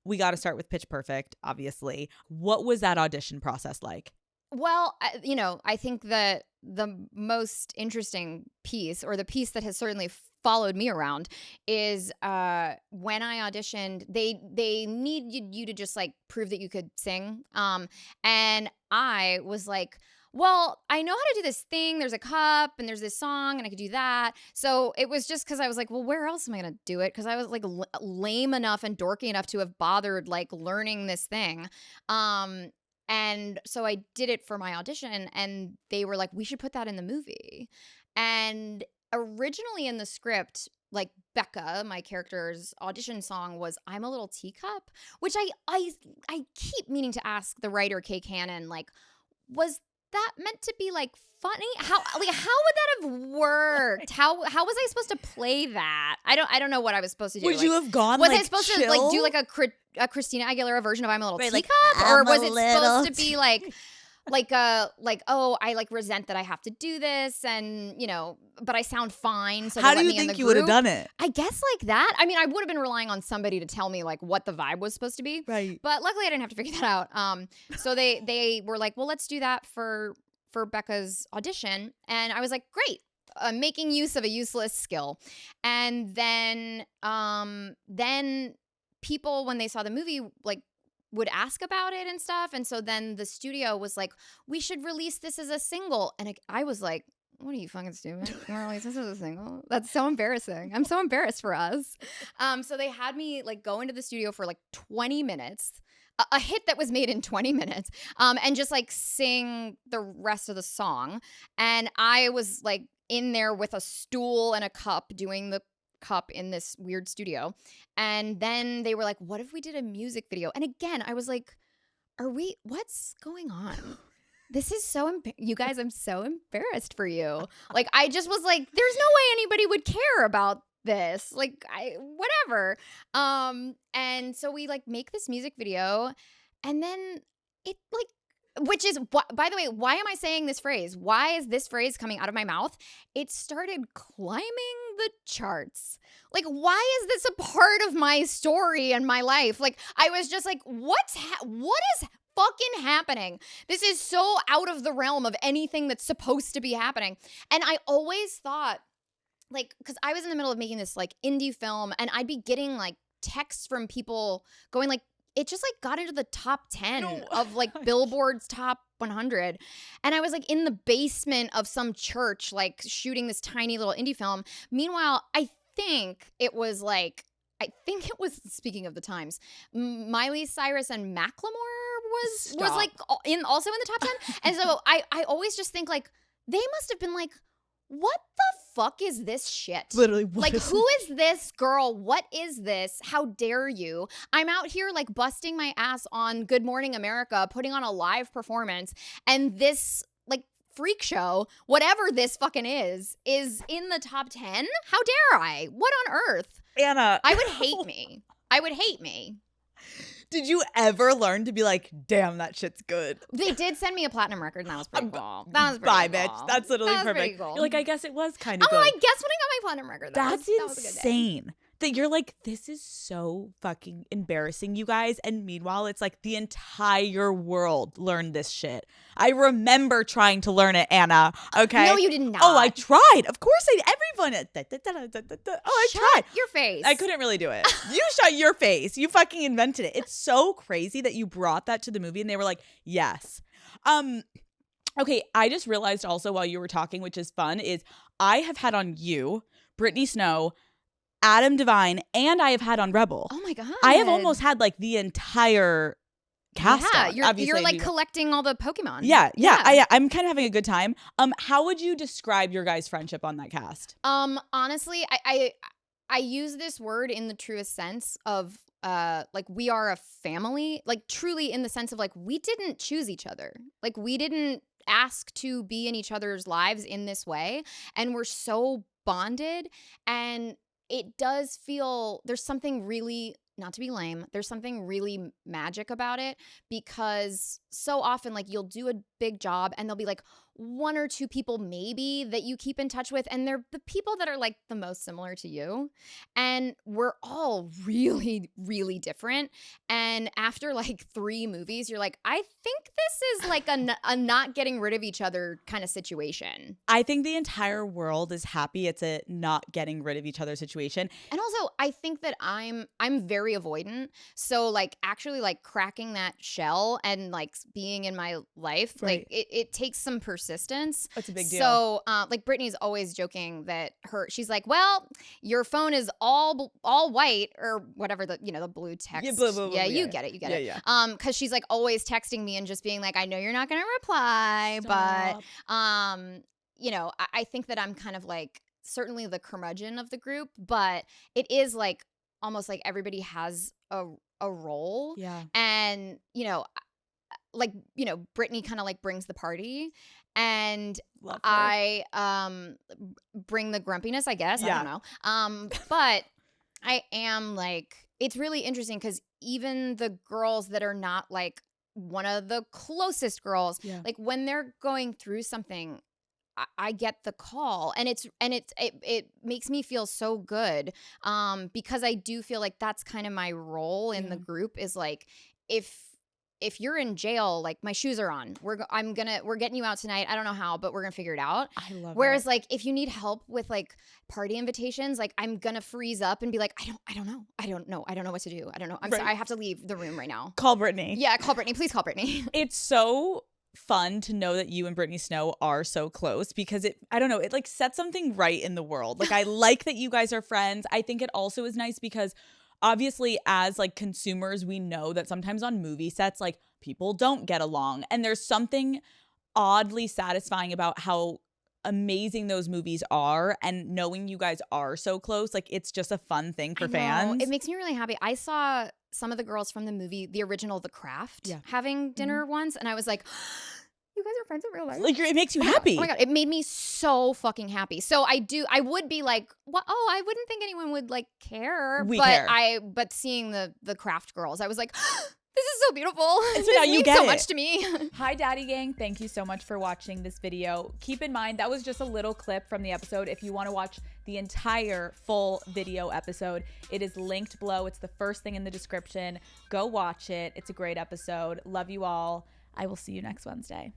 we got to start with Pitch Perfect, obviously. What was that audition process like? Well, I think that the most interesting piece, or the piece that has certainly followed me around, is when I auditioned, they needed you to just like prove that you could sing. And I was like, well, I know how to do this thing. There's a cup and there's this song and I could do that. So it was just because I was like, well, where else am I going to do it? Because I was like lame enough and dorky enough to have bothered like learning this thing. And so I did it for my audition, and they were like, we should put that in the movie. And originally in the script, like Becca, my character's audition song was "I'm a Little Teacup," which I keep meaning to ask the writer Kay Cannon, like, was that meant to be like funny? How would that have worked? How was I supposed to play that? I don't know what I was supposed to do. Would you have gone? Was like, I supposed chill? to like do like a Christina Aguilera version of "I'm a Little Right, like, Teacup," or I'm was a it little supposed to be like oh, I like resent that I have to do this, and but I sound fine. So how they do let you me in think the you would have group. done it? I guess like that. I mean, I would have been relying on somebody to tell me like what the vibe was supposed to be. Right. But luckily, I didn't have to figure that out. So they were like, well, let's do that for Becca's audition, and I was like, great. Making use of a useless skill. And then people, when they saw the movie, like would ask about it and stuff. And so then the studio was like, we should release this as a single. And I was like, what are you, fucking stupid? You want to release this as a single? That's so embarrassing. I'm so embarrassed for us. So they had me like go into the studio for like 20 minutes, a hit that was made in 20 minutes, and just like sing the rest of the song. And I was like in there with a stool and a cup doing the cup in this weird studio. And then they were like, what if we did a music video? And again, I was like, what's going on? This is so, you guys, I'm so embarrassed for you. Like, I just was like, there's no way anybody would care about this. Like, whatever. And so we like make this music video, and then it like, which is, by the way, why am I saying this phrase? Why is this phrase coming out of my mouth? It started climbing the charts. Like, why is this a part of my story and my life? Like, I was just like, what is fucking happening? This is so out of the realm of anything that's supposed to be happening. And I always thought, like, because I was in the middle of making this like indie film, and I'd be getting like texts from people going like, it just like got into the top 10 of like Billboard's top 100. And I was like in the basement of some church, like shooting this tiny little indie film. Meanwhile, I think it was, speaking of the times, Miley Cyrus and Macklemore was like also in the top 10. And so I always just think like, they must have been like, what the fuck is this shit? Literally, who is this girl? What is this? How dare you? I'm out here like busting my ass on Good Morning America, putting on a live performance, and this like freak show, whatever this fucking is in the top 10? How dare I? What on earth? Anna. I would hate me. I would hate me. Did you ever learn to be like, damn, that shit's good? They did send me a platinum record, and that was pretty cool. That was pretty bye, cool. bitch. That's literally perfect. Cool. You're like, I guess it was kind of good. I guess when I got my platinum record, that was a good day. insane. That you're like, this is so fucking embarrassing, you guys. And meanwhile, it's like the entire world learned this shit. I remember trying to learn it, Anna. Okay. No, you did not. Oh, I tried. Of course I did. Everyone. I tried. Your face. I couldn't really do it. You shut your face. You fucking invented it. It's so crazy that you brought that to the movie and they were like, yes. Okay, I just realized also while you were talking, which is fun, is I have had on you, Brittany Snow, Adam Devine, and I have had on Rebel. Oh my God. I have almost had like the entire cast. Yeah, you're like collecting all the Pokemon. Yeah. I'm kind of having a good time. How would you describe your guys' friendship on that cast? Honestly, I use this word in the truest sense of like we are a family, like truly in the sense of like we didn't choose each other. Like we didn't ask to be in each other's lives in this way, and we're so bonded. And it does feel, there's something really, not to be lame, there's something really magic about it, because so often like you'll do a big job and they'll be like, one or two people maybe that you keep in touch with, and they're the people that are like the most similar to you. And we're all really, really different. And after like 3 movies, you're like, I think this is like a not getting rid of each other kind of situation. I think the entire world is happy it's a not getting rid of each other situation. And also, I think that I'm very avoidant. So like actually like cracking that shell and like being in my life, Right. like it takes some persistence. That's a big deal. So like Brittany's always joking that she's like, well, your phone is all white or whatever, the the blue text. Yeah, blah, blah, blah, you yeah. get it. Yeah. Because she's like always texting me and just being like, I know you're not gonna reply, Stop. but I think that I'm kind of like certainly the curmudgeon of the group, but it is like almost like everybody has a role. Yeah. And Brittany kind of like brings the party, and Love her. I bring the grumpiness, I guess. Yeah. I don't know. But I am like, it's really interesting because even the girls that are not like one of the closest girls, Yeah. like when they're going through something, I get the call, and it makes me feel so good, because I do feel like that's kind of my role in the group is like, if you're in jail, like my shoes are on. We're getting you out tonight. I don't know how, but we're gonna figure it out. I love Whereas it. like if you need help with like party invitations, like I'm gonna freeze up and be like, I don't know what to do. I don't know. I'm Right. sorry, I have to leave the room right now. Call Brittany. Yeah, call Brittany. Please call Brittany. It's so fun to know that you and Brittany Snow are so close because it like sets something right in the world. Like I like that you guys are friends. I think it also is nice because obviously as like consumers, we know that sometimes on movie sets, like people don't get along. And there's something oddly satisfying about how amazing those movies are, and knowing you guys are so close, like it's just a fun thing for fans. It makes me really happy. I saw some of the girls from the movie, the original The Craft, having dinner once, and I was like, you guys are friends in real life. Like it makes you happy. Oh my God. It made me so fucking happy. So I would be like, what? Oh, I wouldn't think anyone would like care. We care. But seeing the Craft girls, I was like, this is so beautiful. So This now you means get so it. much to me. Hi, Daddy Gang. Thank you so much for watching this video. Keep in mind, that was just a little clip from the episode. If you want to watch the entire full video episode, it is linked below. It's the first thing in the description. Go watch it. It's a great episode. Love you all. I will see you next Wednesday.